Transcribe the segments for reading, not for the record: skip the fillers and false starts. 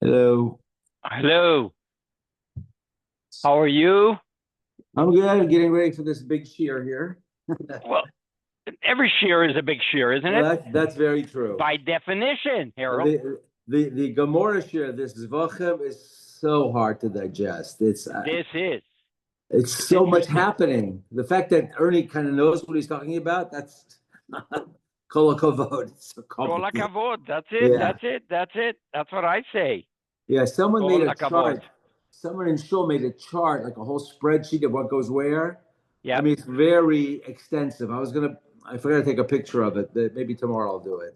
Hello. Hello. How are you? I'm good. I'm getting ready for this big shear here. Well, every shear is a big shear, isn't Well, it? that's very true. By definition, Harold. The Gomorrah shear, this Zvochem is so hard to digest. This is. It's It's so much interesting. happening. The fact that Ernie kind of knows what he's talking about, that's kol hakavod. It's so Kol complicated. hakavod. That's it. Yeah. That's it. That's it. That's what I say. Yeah. Someone made Kol a hakavod. chart. Someone in Shul made a chart, like a whole spreadsheet of what goes where. I Yep. mean, it's very extensive. I forgot to take a picture of it. Maybe tomorrow I'll do it.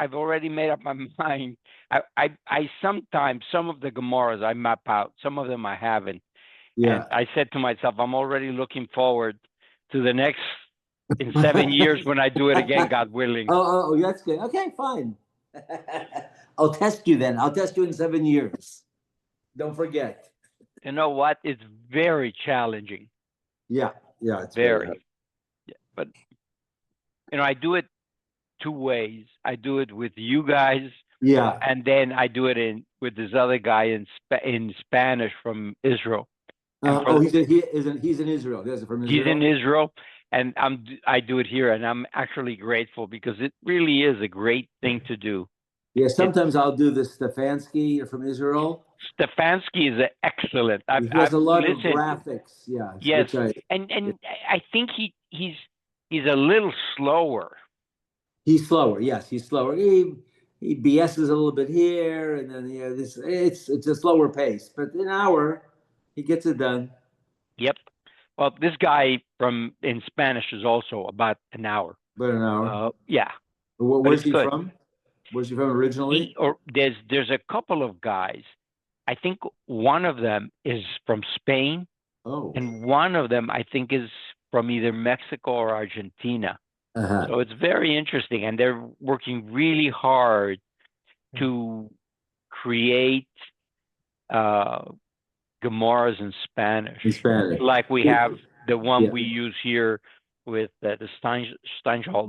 I've already made up my mind. I sometimes, some of the Gemaras I map out, some of them I haven't. And Yeah. I said to myself, I'm already looking forward to the next, in 7 years when I do it again, God willing. Oh, that's good. Okay, fine. I'll test you then. I'll test you in 7 years. Don't forget. You know what? It's very challenging. Yeah, yeah, it's very hard. Very. Yeah. But I do it two ways. I do it with you guys, Yeah. and then I do it with this other guy in Spanish from Israel. And for He's in Israel. He's from he's in Israel. Israel, and I do it here, and I'm actually grateful because it really is a great thing to do. Yeah, It's sometimes I'll do the Stefanski from Israel. Stefanski is excellent. He has I've a lot of listened. graphics. Yeah, Yes, which I and I think he's a little slower. he's slower. Yes, he's slower. He BS's a little bit here, and then it's a slower pace. But an hour, he gets it done. Yep. Well, this guy from in Spanish is also about an hour. About an hour. Yeah, but Where's it's he good. from? Where's he from originally? There's a couple of guys. I think one of them is from Spain, Oh, and one of them I think is from either Mexico or Argentina. uh-huh. So it's very interesting, and they're working really hard to create uh, Gemaras in Spanish, In Spanish. like we have the one Yeah. we use here with the Steinschall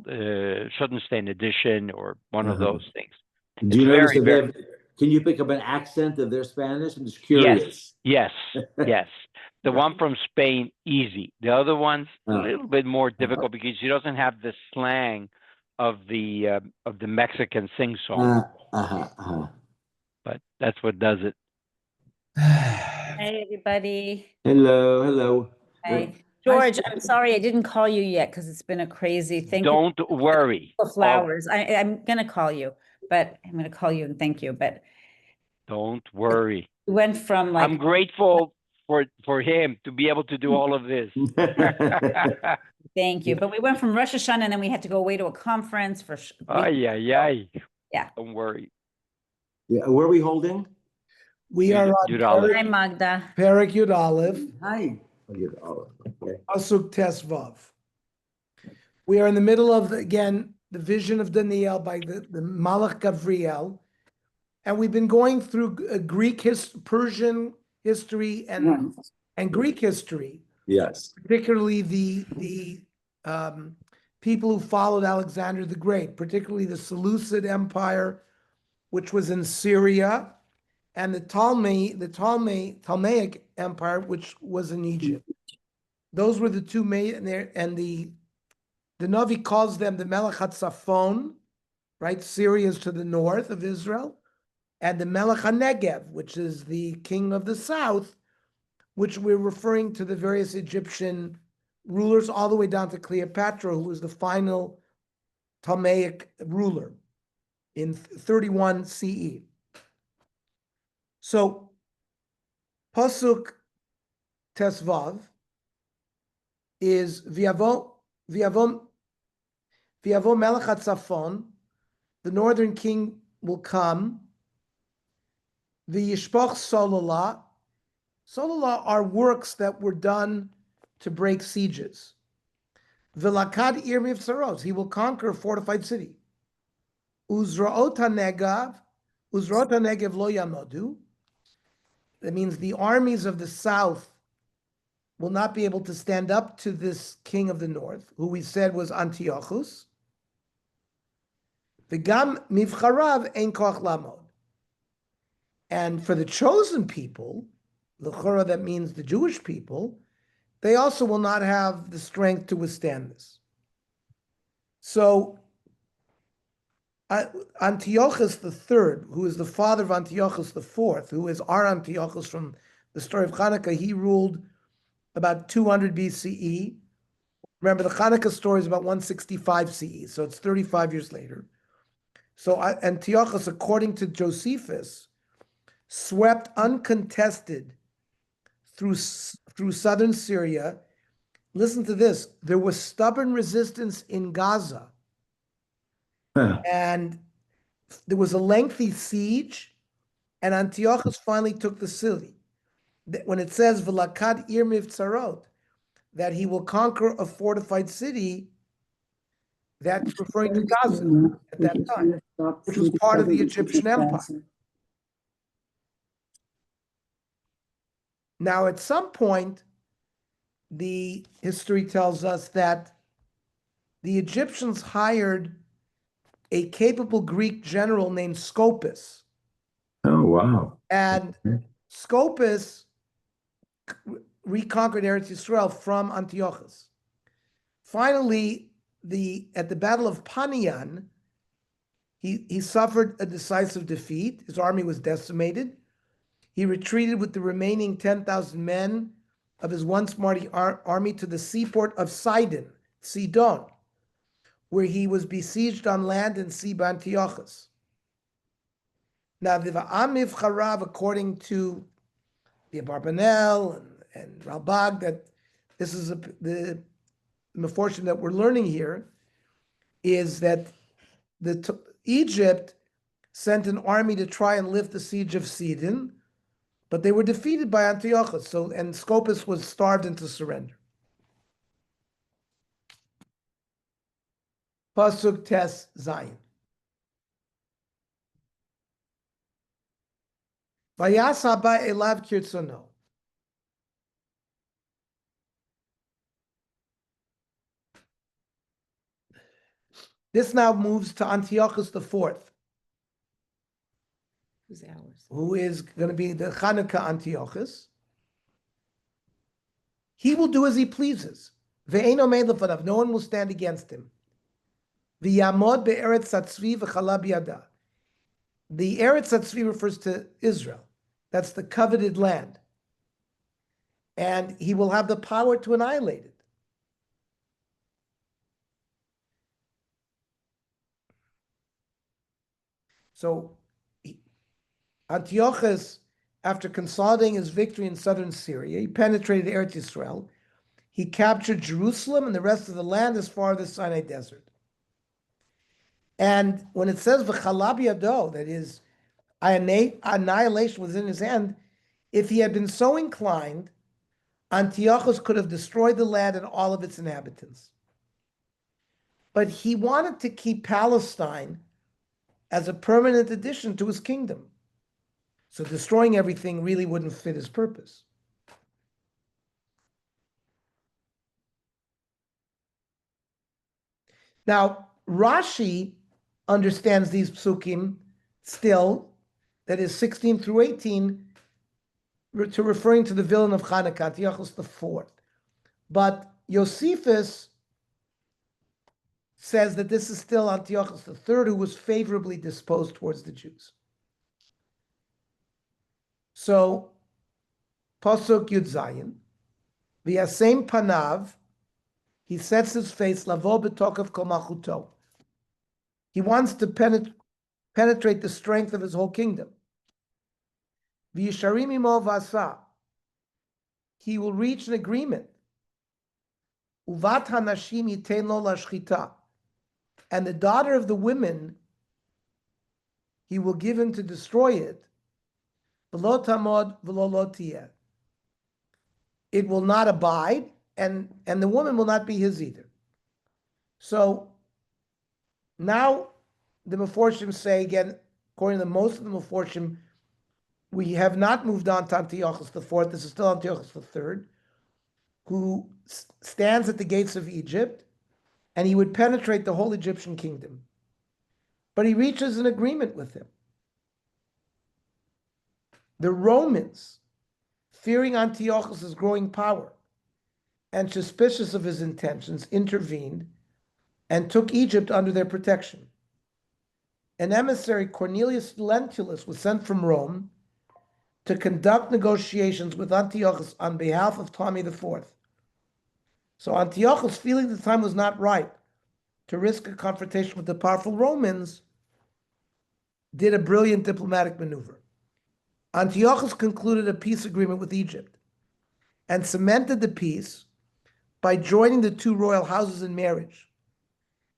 Schuttenstein edition, or one of Uh-huh. those things. Do It's you notice very, that they very have? Can you pick up an accent of their Spanish? I'm just yes, curious. yes, yes. The Yeah. one from Spain, easy. The other one's a Uh, little bit more uh, difficult because he doesn't have the slang of the Mexican sing song. uh, uh-huh, But that's what does it. uh-huh. Hey, everybody. Hello, hello. Hey, Nice. George, I'm sorry I didn't call you yet because it's been a crazy. Thank you Don't worry. for flowers. I'm going to call you, but I'm going to call you and thank you. But Don't worry. we went from I'm like, grateful for him to be able to do all of this. thank you. But we went from Rosh Hashanah and then we had to go away to a conference for. Ay, ay, ay. Yeah. Don't worry. Yeah, where are we holding? We are on Yud Aleph. Hi, Magda. Perek Yud Aleph, Hi. Oh, okay. Pasuk Tesvav. We are in the middle of, again, the vision of Daniel by the Malach Gabriel. And we've been going through Persian history and Greek history, Yes. particularly the people who followed Alexander the Great, particularly the Seleucid Empire, which was in Syria, and the Ptolemaic Empire, which was in Egypt. Those were the two main, and the Navi calls them the Melech HaTzafon, right? Syria is to the north of Israel, and the Melech HaNegev, which is the king of the south, which we're referring to the various Egyptian rulers all the way down to Cleopatra, who was the final Ptolemaic ruler in 31 CE. So, Pasuk Tesvav is Viavo Melech HaTzafon, the northern king will come. The Yishpoch Solala. Solala are works that were done to break sieges. Vilakad Ir Mivsaros, he will conquer a fortified city. Uzraot HaNegev lo yamodu. That means the armies of the south will not be able to stand up to this king of the north, who we said was Antiochus. V'gam mivcharav ein koach lamod. And for the chosen people, l'chora, that means the Jewish people, they also will not have the strength to withstand this. So Antiochus III, who is the father of Antiochus IV, who is our Antiochus from the story of Hanukkah, he ruled about 200 BCE. Remember, the Hanukkah story is about 165 CE, so it's 35 years later. So Antiochus, according to Josephus, swept uncontested through southern Syria. Listen to this. There was stubborn resistance in Gaza. And there was a lengthy siege, and Antiochus finally took the city. When it says "V'lakad ir mivtzarot," that he will conquer a fortified city, that's referring to Gaza at that time, which was part of the Egyptian Empire. Now, at some point, the history tells us that the Egyptians hired a capable Greek general named Scopas. Oh, wow. And Scopas reconquered Eretz Yisrael from Antiochus. Finally, at the Battle of Panian, he suffered a decisive defeat. His army was decimated. He retreated with the remaining 10,000 men of his once mighty army to the seaport of Sidon, where he was besieged on land and sea by Antiochus. Now, the Va'amiv Charav, according to the Abarbanel and Ralbag, that this is the misfortune that we're learning here, is that Egypt sent an army to try and lift the siege of Sidon, but they were defeated by Antiochus. And Scopas was starved into surrender. Pasuk Tes Zayin. Vayas haba elav kirtzono. This now moves to Antiochus IV, Who's ours? who is going to be the Hanukkah Antiochus. He will do as he pleases. Ve'eino meid lefanav, no one will stand against him. V'yamod be'eretz satzvi v'chala biyada. The Eretz Satzvi refers to Israel. That's the coveted land. And he will have the power to annihilate it. So Antiochus, after consolidating his victory in southern Syria, he penetrated Eretz Yisrael. He captured Jerusalem and the rest of the land as far as the Sinai Desert. And when it says v'chala biyado, that is, annihilation was in his hand, if he had been so inclined, Antiochus could have destroyed the land and all of its inhabitants. But he wanted to keep Palestine as a permanent addition to his kingdom. So destroying everything really wouldn't fit his purpose. Now, Rashi understands these psukim still, that is 16 through 18, to referring to the villain of Hanukkah, Antiochus IV. But Josephus says that this is still Antiochus III, who was favorably disposed towards the Jews. So, Pasuk Yud Zayin, V'yasem panav, he sets his face, lavo b'tokav kol malchuto. He wants to penetrate the strength of his whole kingdom. V'yisharim imo v'asa, he will reach an agreement. Uvat hanashim yitein lo lashchita, and the daughter of the women, he will give him to destroy it. V'lo tamod v'lo lo tiyeh. It will not abide, and the woman will not be his either. So now the Meforshim say again, according to most of the Meforshim, we have not moved on to Antiochus IV. This is still Antiochus III, who stands at the gates of Egypt, and he would penetrate the whole Egyptian kingdom. But he reaches an agreement with him. The Romans, fearing Antiochus' growing power and suspicious of his intentions, intervened and took Egypt under their protection. An emissary, Cornelius Lentulus, was sent from Rome to conduct negotiations with Antiochus on behalf of Ptolemy IV. So Antiochus, feeling the time was not right to risk a confrontation with the powerful Romans, did a brilliant diplomatic maneuver. Antiochus concluded a peace agreement with Egypt and cemented the peace by joining the two royal houses in marriage.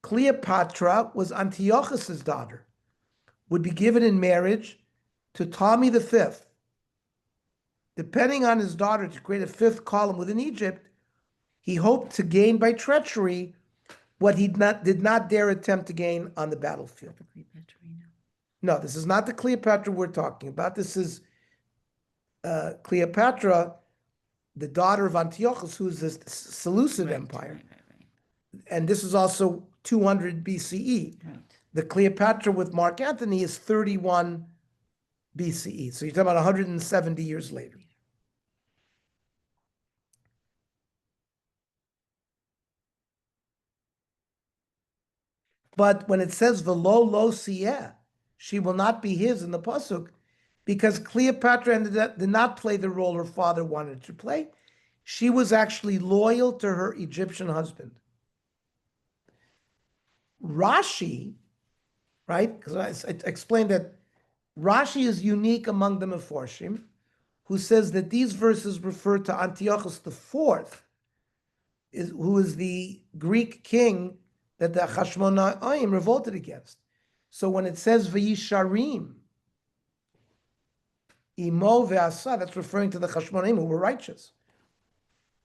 Cleopatra was Antiochus's daughter, would be given in marriage to Ptolemy V. Depending on his daughter to create a fifth column within Egypt, he hoped to gain by treachery what he did not dare attempt to gain on the battlefield. No, this is not the Cleopatra we're talking about. This is Cleopatra, the daughter of Antiochus, who's the Seleucid Empire. And this is also 200 BCE. Right. The Cleopatra with Mark Antony is 31 BCE. So you're talking about 170 years later. But when it says velo lo sieh, she will not be his in the Pasuk, because Cleopatra did not play the role her father wanted to play. She was actually loyal to her Egyptian husband. Rashi, right? Because I explained that Rashi is unique among the Meforshim, who says that these verses refer to Antiochus IV, who is the Greek king that the Hasmonaeem revolted against. So when it says Vayisharim, Imo ve'asa, that's referring to the Hasmonaeem who were righteous.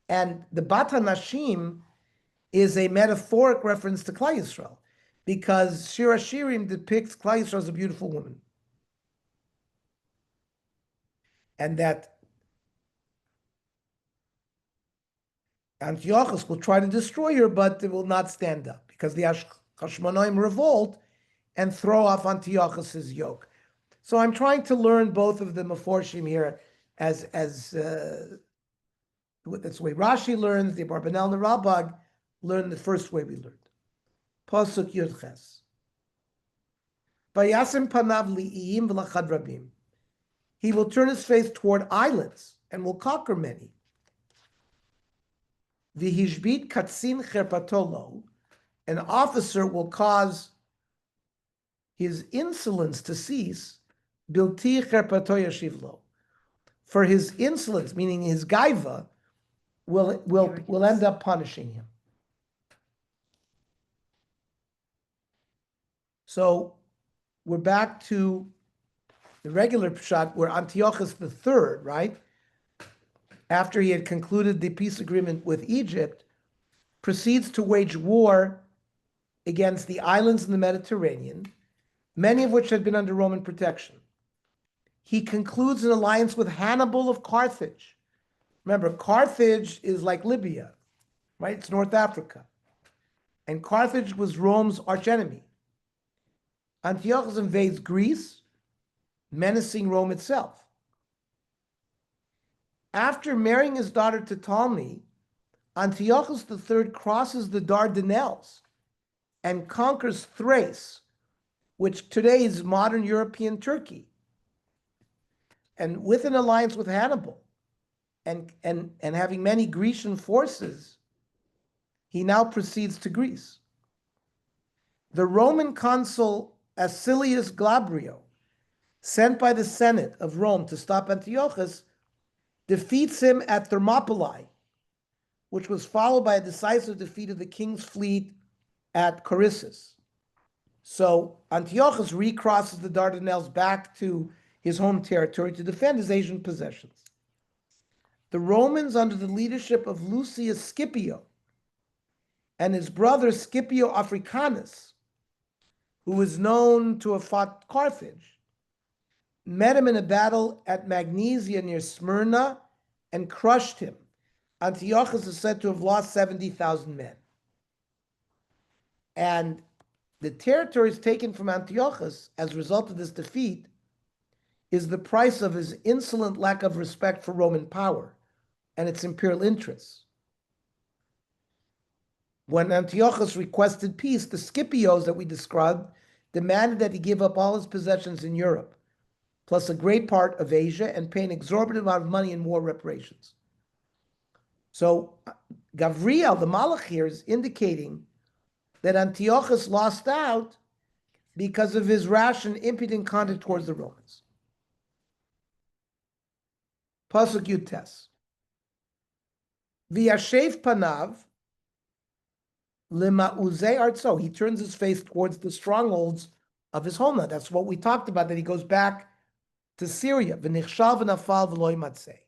And the Bat HaNashim is a metaphoric reference to Klal Yisrael, because Shir HaShirim depicts Klal Yisrael as a beautiful woman. And that Antiochus will try to destroy her, but it will not stand up, because the Hashmonaim revolt and throw off Antiochus' yoke. So I'm trying to learn both of the Meforshim here as that's the way Rashi learns, the Abarbanel and the Ralbag learn the first way we learned. Pasuk Yud Ches. Vayasim panav li'iyim v'lachad rabim. He will turn his face toward islands and will conquer many. V'hishbit katzin cherpatolo. An officer will cause his insolence to cease. Bilti cherpato yashivlo. For his insolence, meaning his gaiva, will end up punishing him. So we're back to the regular pshat where Antiochus III, right, after he had concluded the peace agreement with Egypt, proceeds to wage war against the islands in the Mediterranean, many of which had been under Roman protection. He concludes an alliance with Hannibal of Carthage. Remember, Carthage is like Libya, right? It's North Africa. And Carthage was Rome's archenemy. Antiochus invades Greece, menacing Rome itself. After marrying his daughter to Ptolemy, Antiochus III crosses the Dardanelles and conquers Thrace, which today is modern European Turkey. And with an alliance with Hannibal and having many Grecian forces, he now proceeds to Greece. The Roman consul Acilius Glabrio, sent by the Senate of Rome to stop Antiochus, defeats him at Thermopylae, which was followed by a decisive defeat of the king's fleet at Corycus. So Antiochus recrosses the Dardanelles back to his home territory to defend his Asian possessions. The Romans, under the leadership of Lucius Scipio and his brother Scipio Africanus, who was known to have fought Carthage, met him in a battle at Magnesia near Smyrna and crushed him. Antiochus is said to have lost 70,000 men. And the territories taken from Antiochus as a result of this defeat is the price of his insolent lack of respect for Roman power and its imperial interests. When Antiochus requested peace, the Scipios that we described demanded that he give up all his possessions in Europe, plus a great part of Asia, and pay an exorbitant amount of money in war reparations. So Gabriel, the Malach here, is indicating that Antiochus lost out because of his rash and impudent conduct towards the Romans. Pasuk Yutes. V'yashev panav lema'uzei artso. He turns his face towards the strongholds of his homeland. That's what we talked about, that he goes back to Syria. V'nichshal v'nafal v'lo yimatzei.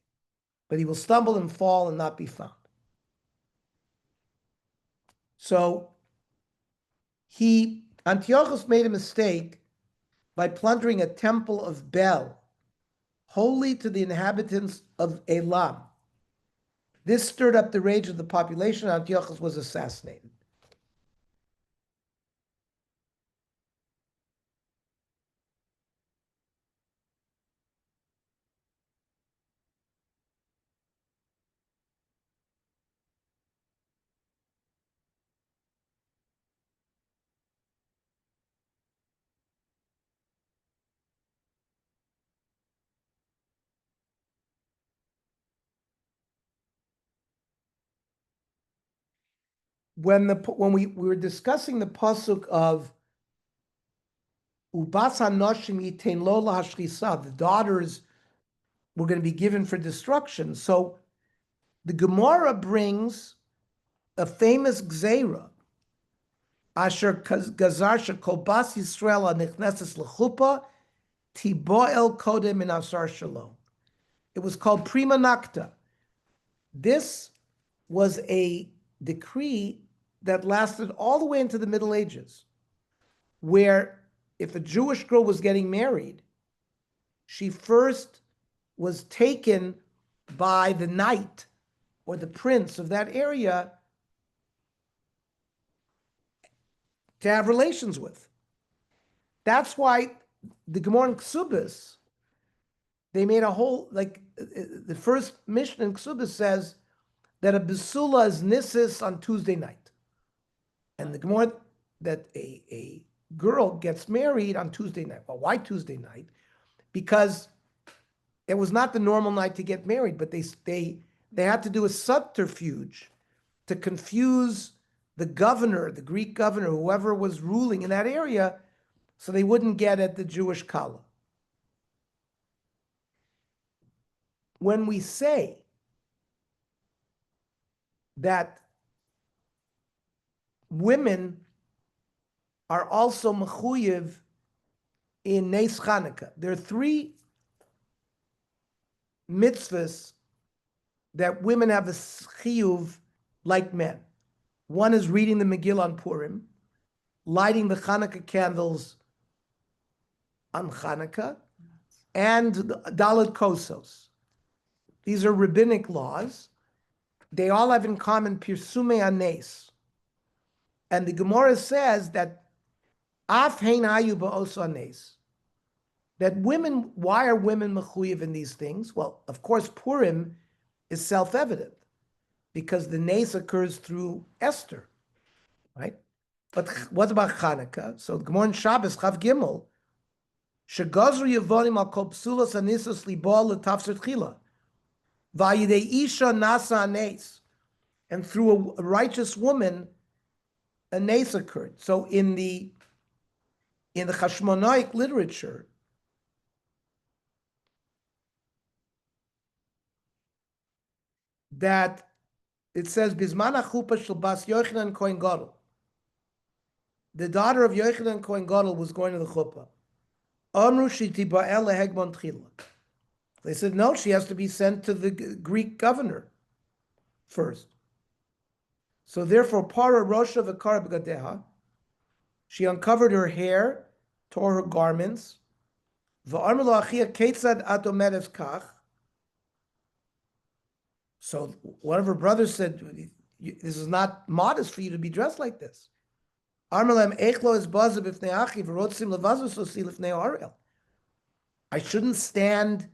But he will stumble and fall and not be found. So Antiochus made a mistake by plundering a temple of Bel, holy to the inhabitants of Elam. This stirred up the rage of the population. Antiochus was assassinated. When we were discussing the pasuk of Ubas hanoshim yitein lo lahashrisa, the daughters were going to be given for destruction. So the Gemara brings a famous gzeira, asher gazar shekol bas Yisrael nichneses lechupa tiboel kodem min asar shalom. It was called prima nocta. This was a decree that lasted all the way into the Middle Ages, where if a Jewish girl was getting married, she first was taken by the knight or the prince of that area to have relations with. That's why the Gemara in Ksubis, they made a whole, the first Mishnah in Ksubis says that a Besula is Nissis on Tuesday night. And the Gemara, that a girl gets married on Tuesday night. Well, why Tuesday night? Because it was not the normal night to get married, but they had to do a subterfuge to confuse the governor, the Greek governor, whoever was ruling in that area, so they wouldn't get at the Jewish Kala. When we say that women are also mechuyev in Nes Chanukah, there are three mitzvahs that women have a chiyuv like men. One is reading the Megillah on Purim, lighting the Chanukah candles on Chanukah, and Dalet Kosos. These are rabbinic laws. They all have in common Pirsumei Anes. And the Gemara says that Af hein hayu ba'oso anes. That women, why are women mechuyev in these things? Well, of course, Purim is self-evident because the nes occurs through Esther, right? But what about Chanukah? So the Gemara in Shabbos, Chav Gimel, shegazru yevonim al kol psulos anisos libol letafsir tchila, va'yidei isha nasa anes, and through a righteous woman, a nes occurred. So in the Hasmonaeem literature, that it says Bizman HaChuppah shel Bas Yochanan Kohen Gadol. The daughter of Yochanan Kohen Gadol was going to the chuppah. Amru shi tiba'el lehegmon tchila. They said no, she has to be sent to the Greek governor first. So therefore, para rosha v'kara b'gadeha, she uncovered her hair, tore her garments. V'amar lo achia ketzad at omedes kach. So one of her brothers said, "This is not modest for you to be dressed like this." Amar lem echlo es bazav b'fnei achi v'rotzim levazus osi lefnei Ariel. I shouldn't stand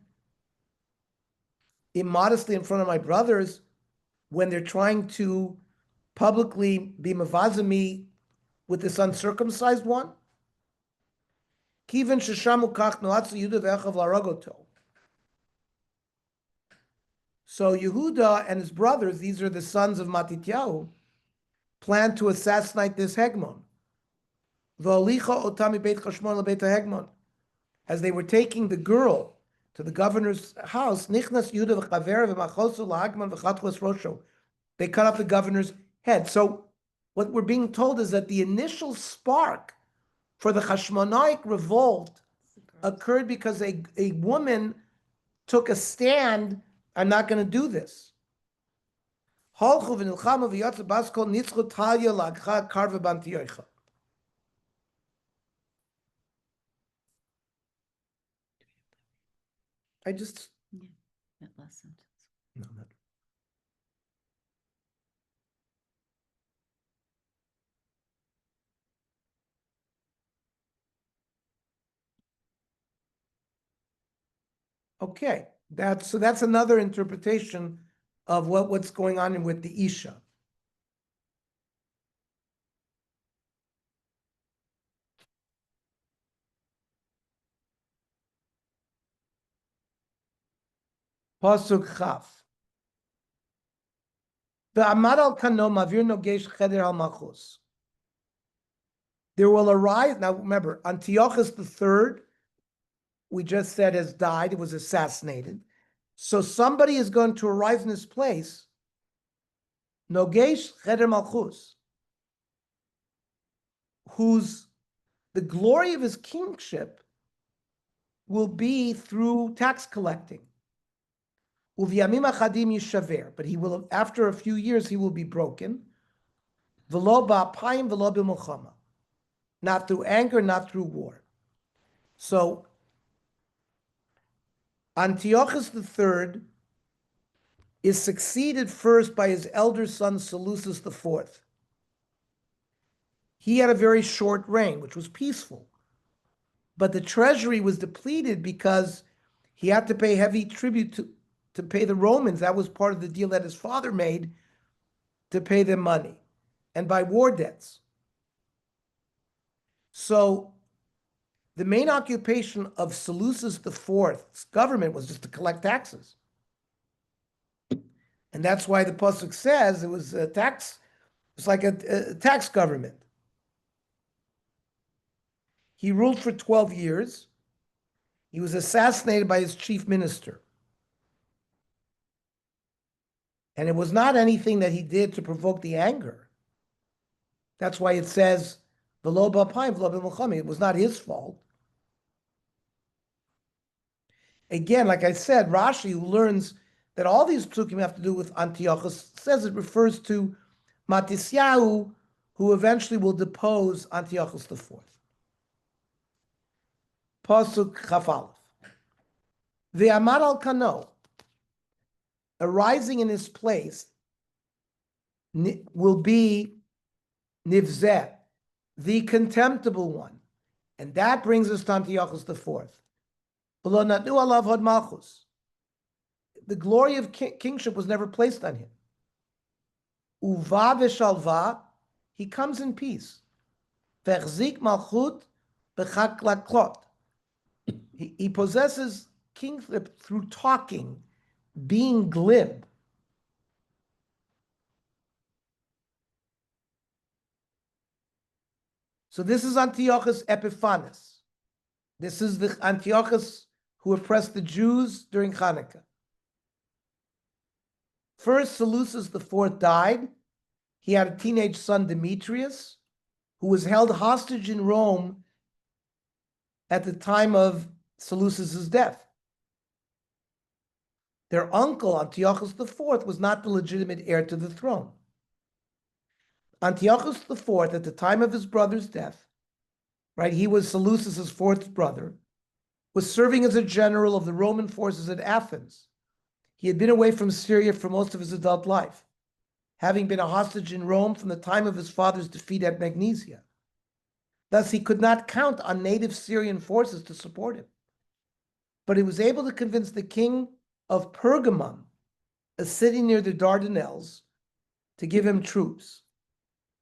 immodestly in front of my brothers when they're trying to publicly be mavazimi with this uncircumcised one. Kivan sheshamu kach noatzu Yehuda ve'echav laragoto. So Yehuda and his brothers, these are the sons of Matityahu, planned to assassinate this Hegmon. V'olicha otami beit Chashmon lebeit Hegmon. As they were taking the girl to the governor's house, nichnas Yehuda v'chaver v'machosu lahagman v'chatchos rosho. They cut off the governor's head. So what we're being told is that the initial spark for the Hasmonaeem revolt occurred because a woman took a stand. I'm not going to do this. I just That last sentence. no, not. Okay, that's another interpretation of what's going on with the Isha. Pasuk Chaf. Ve'amar al kano mavir nogesh cheder al malchus. There will arise, now remember, Antiochus III, we just said has died, he was assassinated. So somebody is going to arise in his place, nogesh cheder malchus, whose the glory of his kingship will be through tax collecting. Uv'yamim achadim yishaver, but he will, after a few years, he will be broken. V'lo ba'apayim v'lo b'milchama, not through anger, not through war. So Antiochus III is succeeded first by his elder son Seleucus IV. He had a very short reign, which was peaceful, but the treasury was depleted because he had to pay heavy tribute to pay the Romans. That was part of the deal that his father made to pay them money, and by war debts. So the main occupation of Seleucus IV's government was just to collect taxes. And that's why the Pasuk says it was a tax, it's like a tax government. He ruled for 12 years. He was assassinated by his chief minister. And it was not anything that he did to provoke the anger. That's why it says, "V'lo ba'apayim v'lo b'milchama." It was not his fault. Again, like I said, Rashi, who learns that all these psukim have to do with Antiochus, says it refers to Matisyahu, who eventually will depose Antiochus IV. Pasuk Chaf Aleph. Ve'amar al kano, arising in his place, will be Nivzeh, the contemptible one. And that brings us to Antiochus IV. The glory of kingship was never placed on him. Uva v'shalva, he comes in peace. V'chzik malchut b'chaklaklot. He possesses kingship through talking, being glib. So this is Antiochus Epiphanes. This is the Antiochus who oppressed the Jews during Hanukkah. First, Seleucus IV died. He had a teenage son, Demetrius, who was held hostage in Rome at the time of Seleucus' death. Their uncle, Antiochus IV, was not the legitimate heir to the throne. Antiochus IV, at the time of his brother's death, right, he was Seleucus' fourth brother, was serving as a general of the Roman forces at Athens. He had been away from Syria for most of his adult life, having been a hostage in Rome from the time of his father's defeat at Magnesia. Thus, he could not count on native Syrian forces to support him. but he was able to convince the king of Pergamum, a city near the Dardanelles, to give him troops.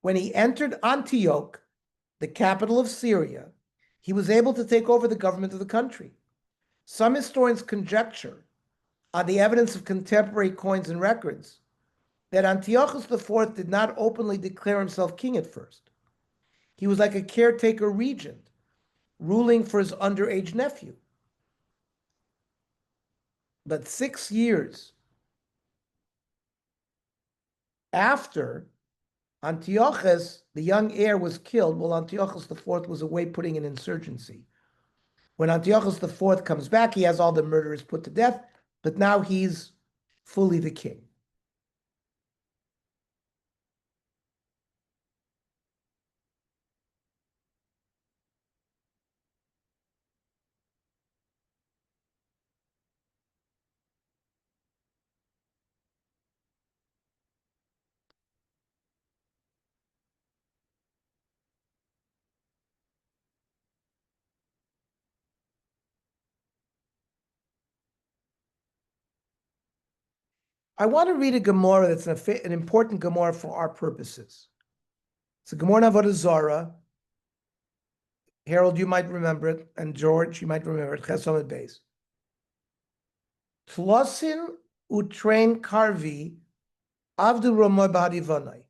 When he entered Antioch, the capital of Syria, he was able to take over the government of the country. Some historians conjecture, on the evidence of contemporary coins and records, that Antiochus IV did not openly declare himself king at first. He was like a caretaker regent, ruling for his underage nephew. But 6 years after Antiochus, the young heir, was killed while Antiochus IV was away putting an insurgency. When Antiochus IV comes back, he has all the murderers put to death, but now he's fully the king. I want to read a Gemara that's an important Gemara for our purposes. It's a Gemara in Avodah Zarah. Harold, you might remember it, and George, you might remember it. Chesamid Beis. Tlosin utrain karvi avdu romoy b'hadivanai.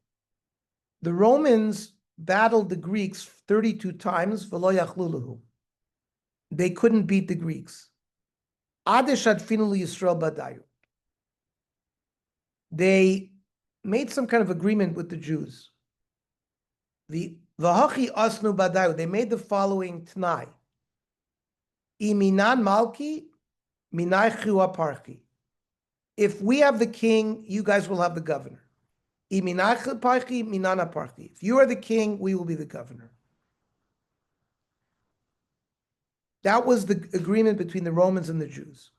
The Romans battled the Greeks 32 times. V'lo yachluluhu. They couldn't beat the Greeks. Adesh adfinu Yisrael badayu. They made some kind of agreement with the Jews. The Vahachi asnu badayu. They made the following t'nai. Iminan malki, minai chua parchi. If we have the king, you guys will have the governor. Iminai parchi, minana parchi. If you are the king, we will be the governor. That was the agreement between the Romans and the Jews.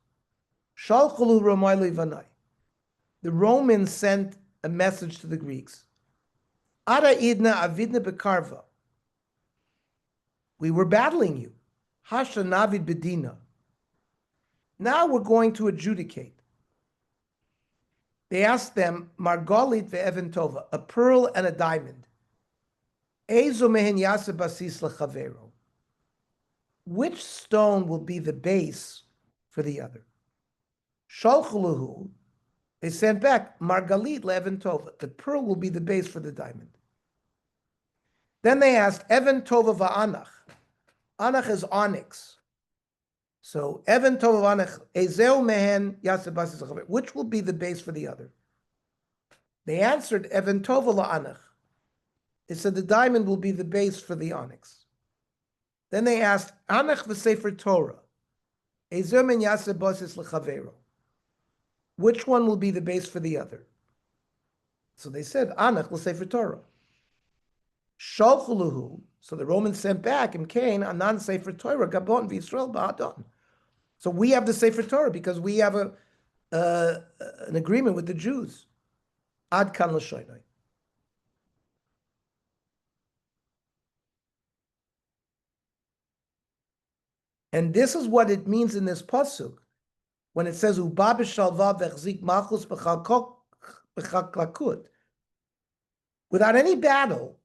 Shalchulu romai levanai. The Romans sent a message to the Greeks. Ara idna avidna bekarva. We were battling you. Hasha navid bedina. Now we're going to adjudicate. They asked them, Margolit ve'even tova, a pearl and a diamond. Ezo mehen yaseh basis lechavero. Which stone will be the base for the other? Shalchuluhu. They sent back, Margalit le'even tova. The pearl will be the base for the diamond. Then they asked, Evan tova va'anach. Anach is onyx. So, Evan tova va'anach, ezeu mehen yaseh basis lechavero. Which will be the base for the other? They answered, Evan tova la'anach. They said the diamond will be the base for the onyx. Then they asked, Anach v'sefer Torah. Ezeu men yaseh basis lechavero. Which one will be the base for the other? So they said, Anach l'sefer Torah. Shalchuluhu. So the Romans sent back and Cain, Anan sefer Torah, Gabon v'Yisrael ba'adon. So we have the sefer Torah because we have an agreement with the Jews. Ad kan l'shoinoi. And this is what it means in this pasuk when it says "Uba b'shalva v'chzik malchus b'chalklakut." Without any battle,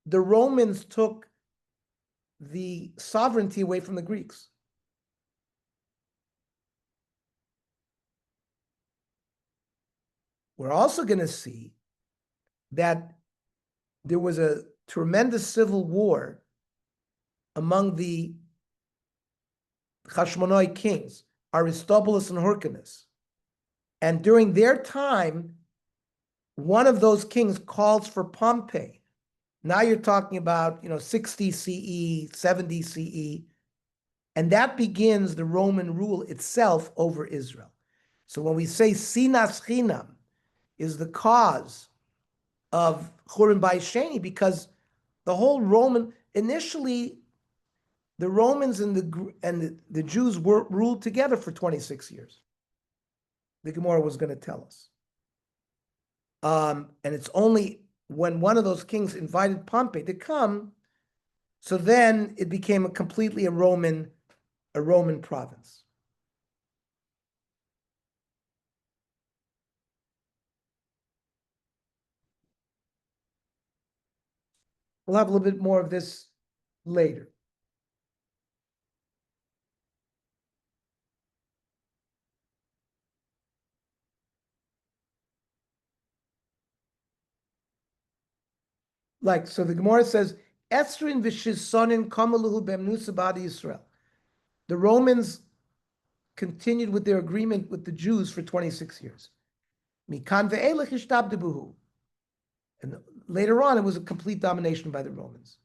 the Romans took the sovereignty away from the Greeks. We're also going to see that there was a tremendous civil war among the Hasmonaeem kings, Aristobulus and Hyrcanus. And during their time, one of those kings calls for Pompey. Now you're talking about, 60 CE, 70 CE, and that begins the Roman rule itself over Israel. So when we say Sinas Chinam is the cause of Churban Bayis Sheni, because the whole Roman, initially, the Romans and the Jews ruled together for 26 years. The Gemara was going to tell us. And it's only when one of those kings invited Pompey to come, so then it became completely a Roman province. We'll have a little bit more of this later. Like, so the Gemara says, Esrin v'shisonin kamaluhu b'emnusa b'adi Yisrael. The Romans continued with their agreement with the Jews for 26 years. Mikan ve'elech ishtabdebuhu. And later on, it was a complete domination by the Romans.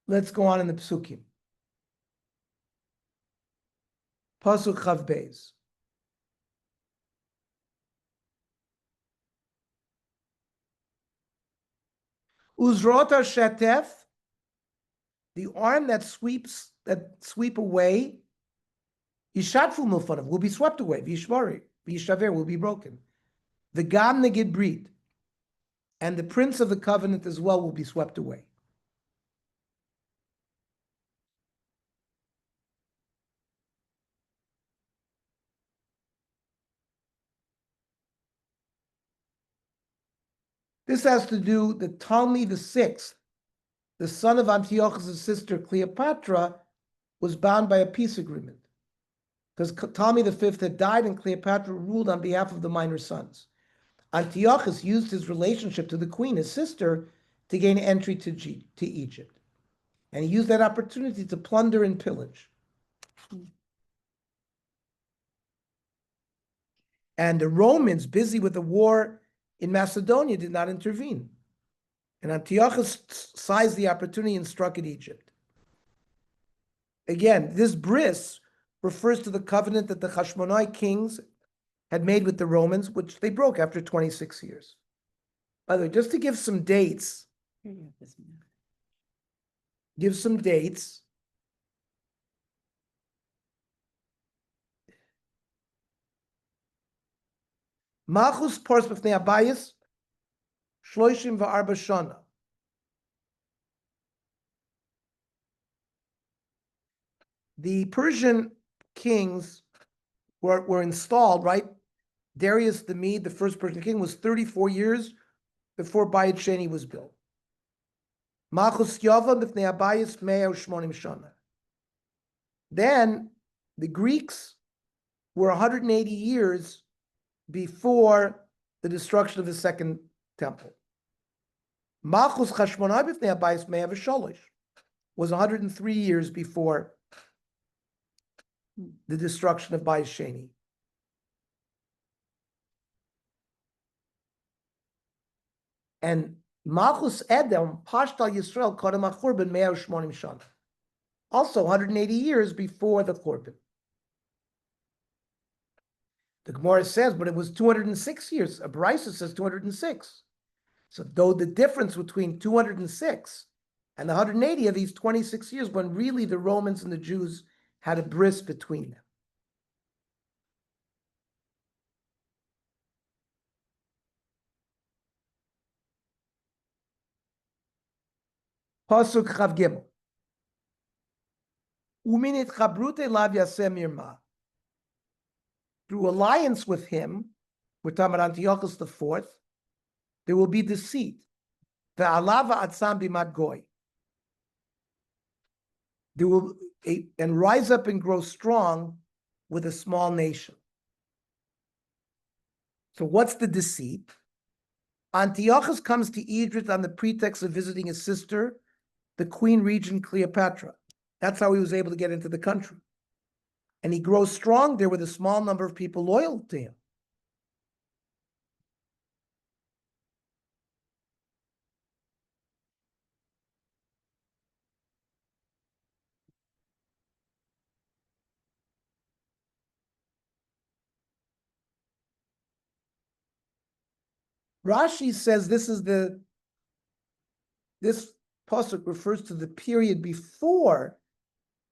Let's go on in the Psukim. Pasuk Chav Beis. Uzrot shetef, the arm that sweep away, Yishatfu milfanav, will be swept away. V'yishaver, will be broken. The Gam negid brit, and the prince of the covenant as well will be swept away. This has to do that Ptolmey VI, the son of Antiochus' sister Cleopatra, was bound by a peace agreement. Because Ptolemy V had died and Cleopatra ruled on behalf of the minor sons. Antiochus used his relationship to the queen, his sister, to gain entry to Egypt. And he used that opportunity to plunder and pillage. And the Romans, busy with the war in Macedonia, did not intervene. And Antiochus seized the opportunity and struck at Egypt. Again, this bris refers to the covenant that the Hasmonaeem kings had made with the Romans, which they broke after 26 years. By the way, just to give some dates, Malchus pars b'fnei Abayis, shloishim v'arba shana. The Persian kings were installed, right? Darius the Mede, the first Persian king, was 34 years before Bayit Sheni was built. Malchus Yava b'fnei Abayis mea u'shmonim shana. Then the Greeks were 180 years before the destruction of the second temple. Malchus Chashmonai b'fnei Abayis mea v'sholosh was 103 years before the destruction of Bayit Sheni. And Malchus Edom, Pashtal Yisrael, Kodem HaChurban, Mea U'Shmonim Shana. Also 180 years before the Churban. The Gemara says, but it was 206 years. A Brisa says 206. So though the difference between 206 and the 180 of these 26 years, when really the Romans and the Jews had a bris between them. Pasuk Chav Gimel. Uminit chabrute lav yaseh mirma. Through alliance with him, we're talking about Antiochus IV, there will be deceit. Ve'alava atzam bimad goy. There will and rise up and grow strong with a small nation. So what's the deceit? Antiochus comes to Egypt on the pretext of visiting his sister, the queen regent Cleopatra. That's how he was able to get into the country. And he grows strong there with a small number of people loyal to him. Rashi says this pasuk refers to the period before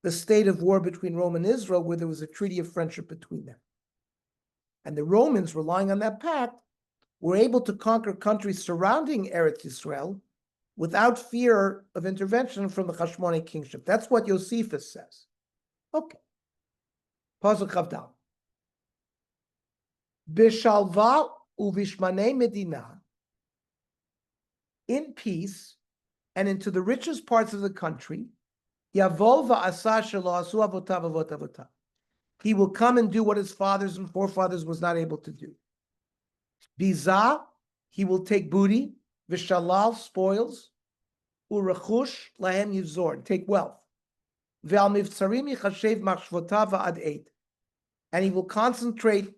the state of war between Rome and Israel, where there was a treaty of friendship between them. And the Romans, relying on that pact, were able to conquer countries surrounding Eretz Yisrael without fear of intervention from the Hasmonaeem kingship. That's what Josephus says. Okay. Pasuk Chavdal. Bishalva uvishmanei medina, in peace and into the richest parts of the country, Yavol va'asa shelo asu avotav avot avotav. He will come and do what his fathers and forefathers was not able to do. Biza, he will take booty, vishalal, spoils, urachush, lahem yivzor, take wealth. Ve'al mivtsarim yichashev machshvotav va'ad eit. And he will concentrate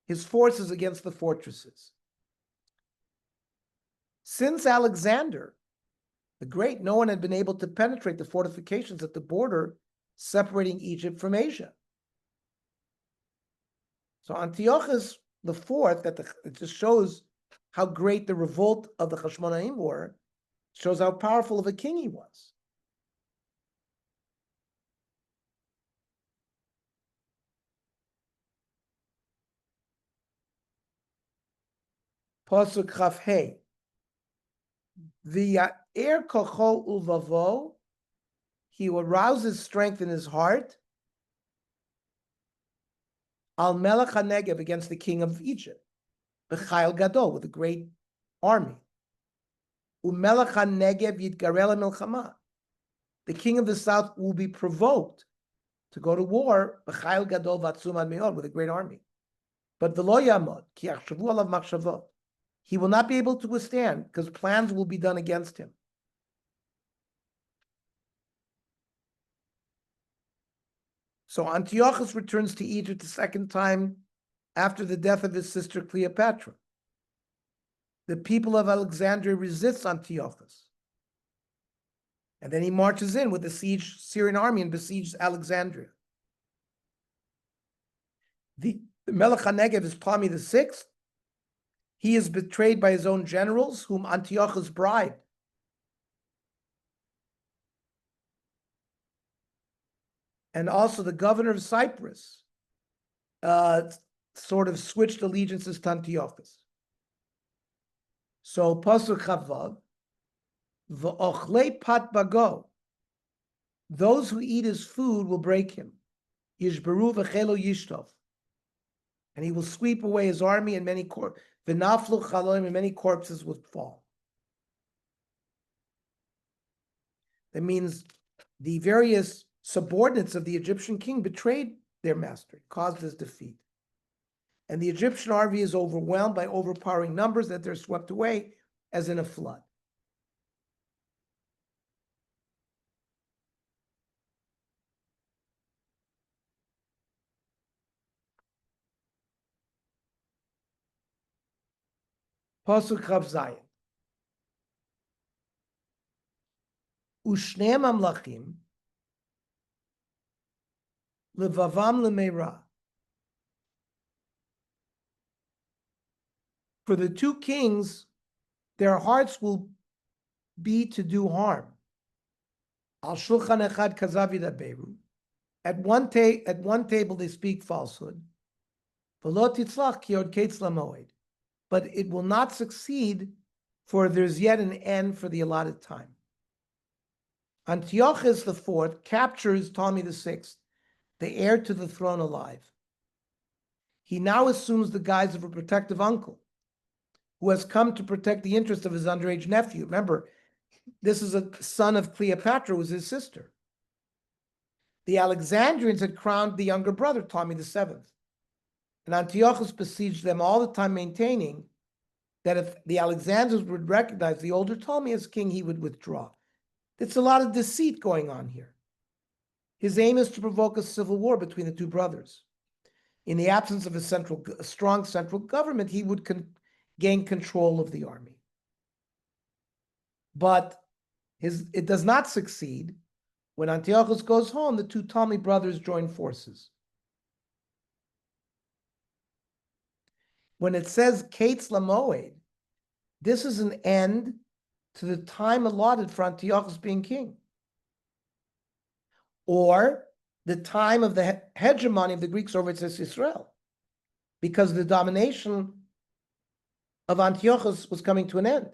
his forces against the fortresses. Since Alexander the Great, no one had been able to penetrate the fortifications at the border separating Egypt from Asia. So Antiochus the Fourth, it just shows how great the revolt of the Hasmonaeem were, shows how powerful of a king he was. Pasuk Chaf Hey. V'ya'er kocho ulvavo, he will rouse his strength in his heart. Al melech haNegev, against the king of Egypt. B'chayil gadol, with a great army. Umelech haNegev yitgarel milchama. The king of the south will be provoked to go to war. B'chayil gadol v'atzum ad me'od, with a great army. But v'lo yamod ki yachshavu alav machshavot. He will not be able to withstand because plans will be done against him. So Antiochus returns to Egypt the second time after the death of his sister Cleopatra. The people of Alexandria resist Antiochus. And then he marches in with the Syrian army and besieges Alexandria. The Melech HaNegev is Ptolemy VI. He is betrayed by his own generals, whom Antiochus bribed. And also the governor of Cyprus sort of switched allegiances to Antiochus. So Pasuk Chavav, v'ochlei pat bago, those who eat his food will break him. Yishberu v'chelo yishtov, and he will sweep away his army, and many v'naflu chaloim, and many corpses will fall. That means the various subordinates of the Egyptian king betrayed their master, caused his defeat. And the Egyptian army is overwhelmed by overpowering numbers that they're swept away as in a flood. Pasuk Chav Zayin. Ushneim amlachim levavam lemeira. For the two kings, their hearts will be to do harm. Al shulchan echad kazav yidaberu. At one table they speak falsehood. V'lo titzlach ki od ketz lamoed. But it will not succeed, for there's yet an end for the allotted time. Antiochus IV captures Ptolemy VI, the heir to the throne, alive. He now assumes the guise of a protective uncle, who has come to protect the interest of his underage nephew. Remember, this is a son of Cleopatra, who was his sister. The Alexandrians had crowned the younger brother, Ptolemy VII. And Antiochus besieged them all the time, maintaining that if the Alexanders would recognize the older Ptolemy as king, he would withdraw. It's a lot of deceit going on here. His aim is to provoke a civil war between the two brothers. In the absence of a strong central government, he would gain control of the army. But it does not succeed. When Antiochus goes home, the two Ptolemy brothers join forces. When it says Kates Lamoed, this is an end to the time allotted for Antiochus being king, or the time of the hegemony of the Greeks over Israel, because the domination of Antiochus was coming to an end.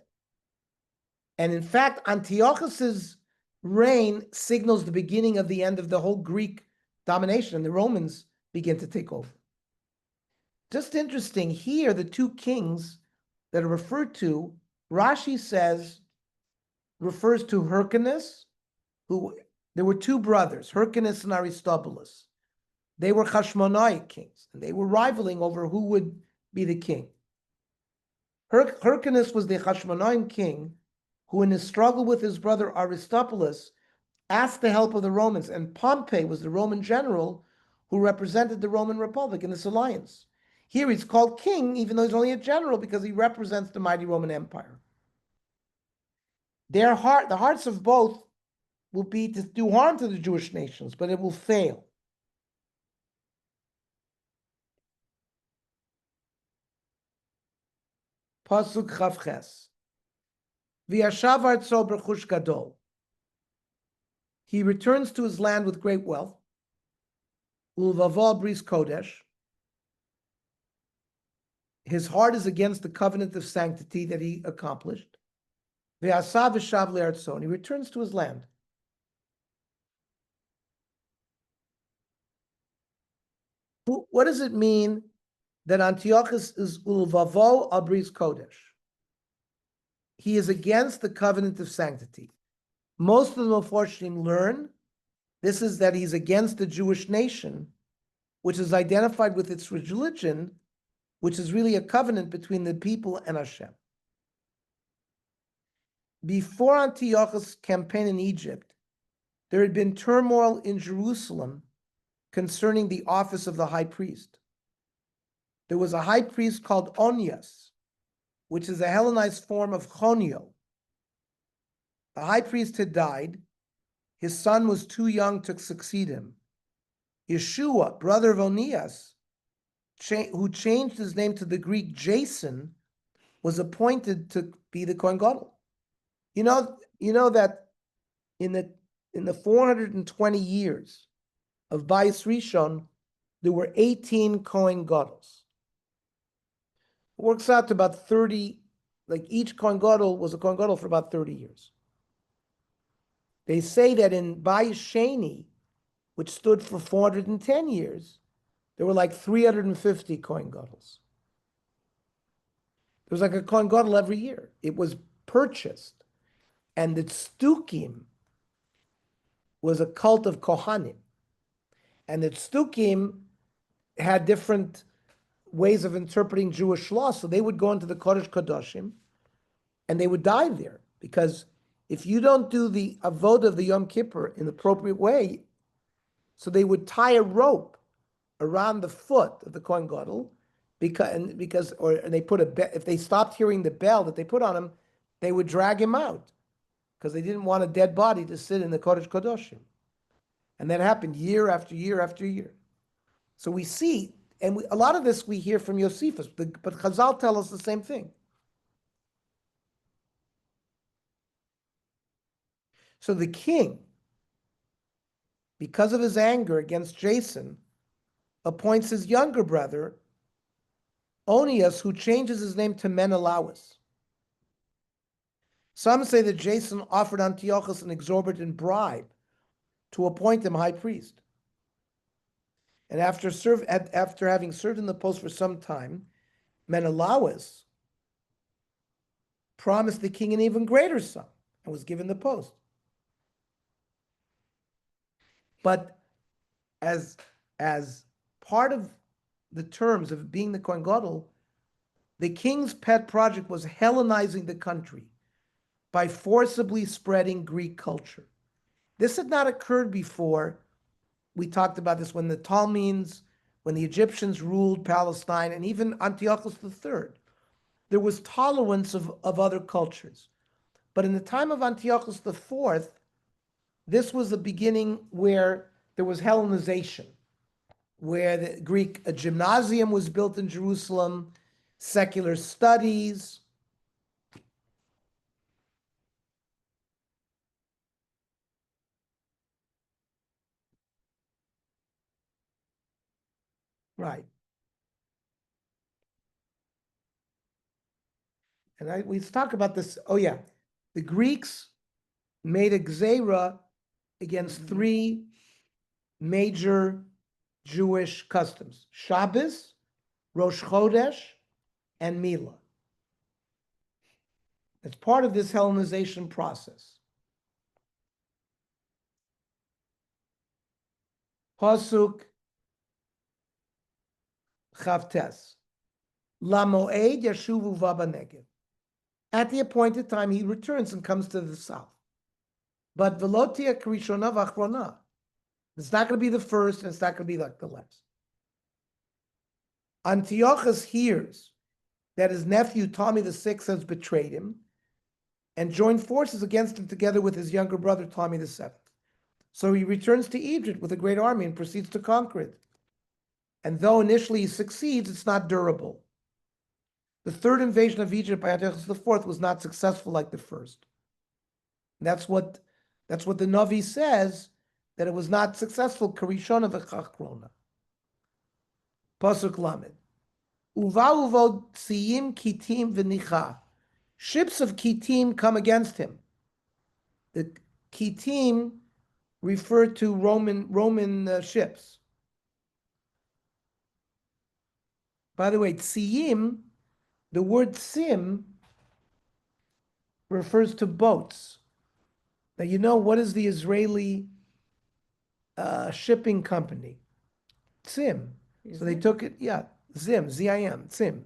And in fact, Antiochus's reign signals the beginning of the end of the whole Greek domination, and the Romans begin to take over. Just interesting, here, the two kings that are referred to, Rashi says, refers to Hyrcanus, who, there were two brothers, Hyrcanus and Aristobulus. They were Hasmonaeem kings, and they were rivaling over who would be the king. Hyrcanus was the Hasmonaeem king who, in his struggle with his brother Aristobulus, asked the help of the Romans, and Pompey was the Roman general who represented the Roman Republic in this alliance. Here he's called king, even though he's only a general, because he represents the mighty Roman Empire. The hearts of both will be to do harm to the Jewish nations, but it will fail. Pasuk Chavches. V'yashav artzo b'chush gadol. He returns to his land with great wealth. Ulvavo bris kodesh. His heart is against the covenant of sanctity that he accomplished. V'asav v'shav le'artzo. And he returns to his land. What does it mean that Antiochus is ulvavo al bris kodesh? He is against the covenant of sanctity. Most of the Mefarshim learn this is that he's against the Jewish nation, which is identified with its religion, which is really a covenant between the people and Hashem. Before Antiochus' campaign in Egypt, there had been turmoil in Jerusalem concerning the office of the high priest. There was a high priest called Onias, which is a Hellenized form of Chonio. The high priest had died. His son was too young to succeed him. Yeshua, brother of Onias, who changed his name to the Greek Jason, was appointed to be the Kohen Gadol. You know that in the 420 years of Bayis Rishon, there were 18 Kohen Gadol. It works out to about 30, like each Kohen Gadol was a Kohen Gadol for about 30 years. They say that in Bayis Sheni, which stood for 410 years, there were like 350 Kohen Gadol. There was like a Kohen Gadol every year. It was purchased. And the Tzdukim was a cult of Kohanim. And the Tzdukim had different ways of interpreting Jewish law. So they would go into the Kodesh Kodashim and they would die there. Because if you don't do the avodah of the Yom Kippur in the appropriate way, so they would tie a rope around the foot of the Kohen Gadol, and they put if they stopped hearing the bell that they put on him, they would drag him out because they didn't want a dead body to sit in the Kodesh Kodashim. And that happened year after year after year. So we see, and a lot of this we hear from Josephus, but Chazal tell us the same thing. So the king, because of his anger against Jason, appoints his younger brother, Onias, who changes his name to Menelaus. Some say that Jason offered Antiochus an exorbitant bribe to appoint him high priest. And after having served in the post for some time, Menelaus promised the king an even greater sum and was given the post. But as part of the terms of being the Kohen Gadol, the king's pet project was Hellenizing the country by forcibly spreading Greek culture. This had not occurred before. We talked about this when the Ptolemies, when the Egyptians ruled Palestine, and even Antiochus III. There was tolerance of other cultures. But in the time of Antiochus IV, this was the beginning where there was Hellenization, where the Greek gymnasium was built in Jerusalem, secular studies. Right. And we talk about this. Oh yeah, the Greeks made a gzeira against three major Jewish customs: Shabbos, Rosh Chodesh, and Mila. It's part of this Hellenization process. Pasuk Chavtes. La Moed Yashuvu Vabanegev. At the appointed time, he returns and comes to the south. But Velotia Krishona Vachrona. It's not going to be the first, and it's not going to be like the last. Antiochus hears that his nephew Ptolmey VI has betrayed him and joined forces against him together with his younger brother Ptolmey VII. So he returns to Egypt with a great army and proceeds to conquer it. And though initially he succeeds, it's not durable. The third invasion of Egypt by Antiochus IV was not successful like the first. And that's what the Navi says, that it was not successful. Karishona v'chachrona. Pasuk Lamed. Uva uvod siyim kitim v'nicha. Ships of Kitim come against him. The Kitim refer to Roman ships. By the way, Tsiyim, the word Sim refers to boats. Now, you know, what is the Israeli shipping company? Sim. So they took it, yeah, Zim, Z-I-M, Sim.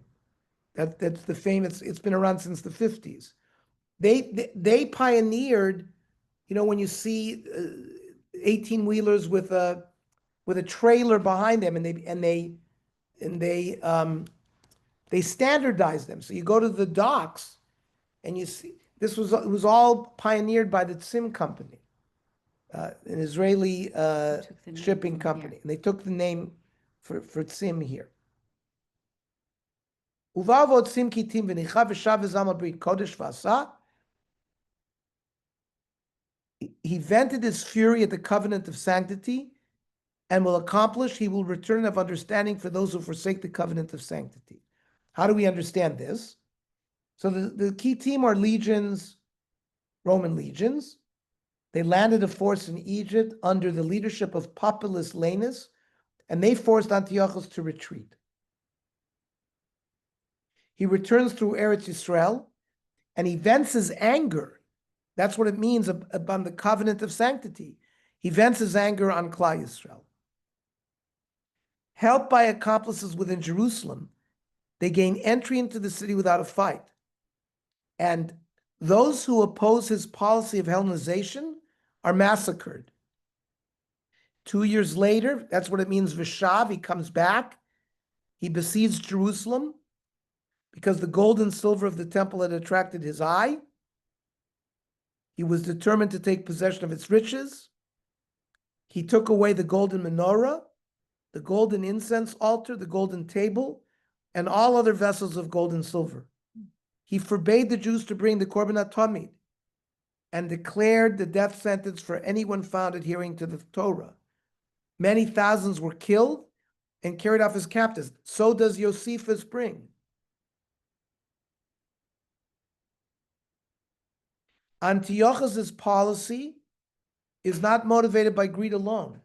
That's the famous, it's been around since the 50s. They pioneered, you know, when you see 18-wheelers with a trailer behind them, and they standardized them. So you go to the docks and you see, it was all pioneered by the Tzim company, an Israeli shipping company. And they took the name for Tzim here. Uvavot Tzim kitim v'nicha v'shav v'zama brit kodesh v'asa. He vented his fury at the covenant of sanctity and will accomplish, he will return of understanding for those who forsake the covenant of sanctity. How do we understand this? So the Kitim are legions, Roman legions. They landed a force in Egypt under the leadership of Populus Lanus, and they forced Antiochus to retreat. He returns through Eretz Yisrael, and he vents his anger. That's what it means upon the covenant of sanctity. He vents his anger on Klal Yisrael. Helped by accomplices within Jerusalem, they gain entry into the city without a fight. And those who oppose his policy of Hellenization are massacred. 2 years later, that's what it means, Vishav, he comes back. He besieges Jerusalem because the gold and silver of the temple had attracted his eye. He was determined to take possession of its riches. He took away the golden menorah, the golden incense altar, the golden table, and all other vessels of gold and silver. He forbade the Jews to bring the Korban HaTamid and declared the death sentence for anyone found adhering to the Torah. Many thousands were killed and carried off as captives. So does Josephus bring. Antiochus's policy is not motivated by greed alone.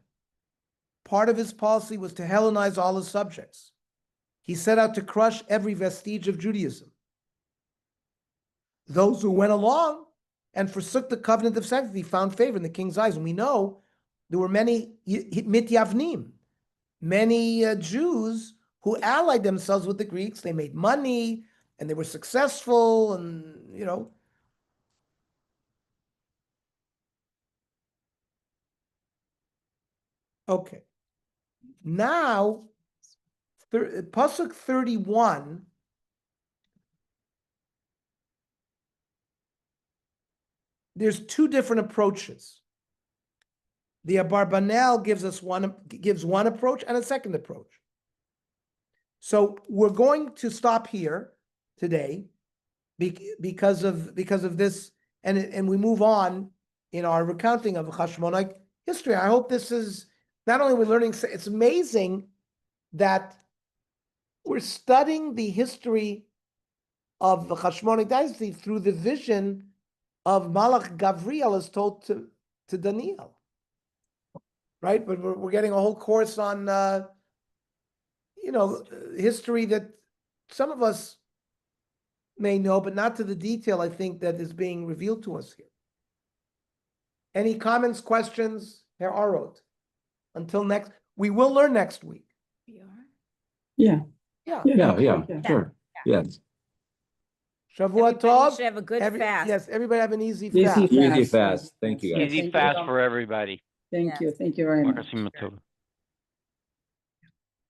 Part of his policy was to Hellenize all his subjects. He set out to crush every vestige of Judaism. Those who went along and forsook the covenant of sanctity found favor in the king's eyes. And we know there were many mityavnim, many Jews who allied themselves with the Greeks. They made money and they were successful, and you know. Okay. Now, Pasuk 31 there's two different approaches. The Abarbanel gives one approach and a second approach. So we're going to stop here today because of this, and we move on in our recounting of Hasmonaeem history. I hope this is not only we're learning, it's amazing that we're studying the history of the Hasmonaeem dynasty through the vision of Malach Gabriel as told to Daniel. right? But we're getting a whole course on, history that some of us may know, but not to the detail, I think, that is being revealed to us here. Any comments, questions? Herr Aroth? Until we will learn next week. We are. Yeah. Yeah. Yeah, sure. Yes. Shavua Everybody Tov. should have a good fast. Yes, everybody have an easy Easy fast. Easy fast. fast. Thank you, guys. Easy Thank fast you. for everybody. Thank you very much. Makassim tov.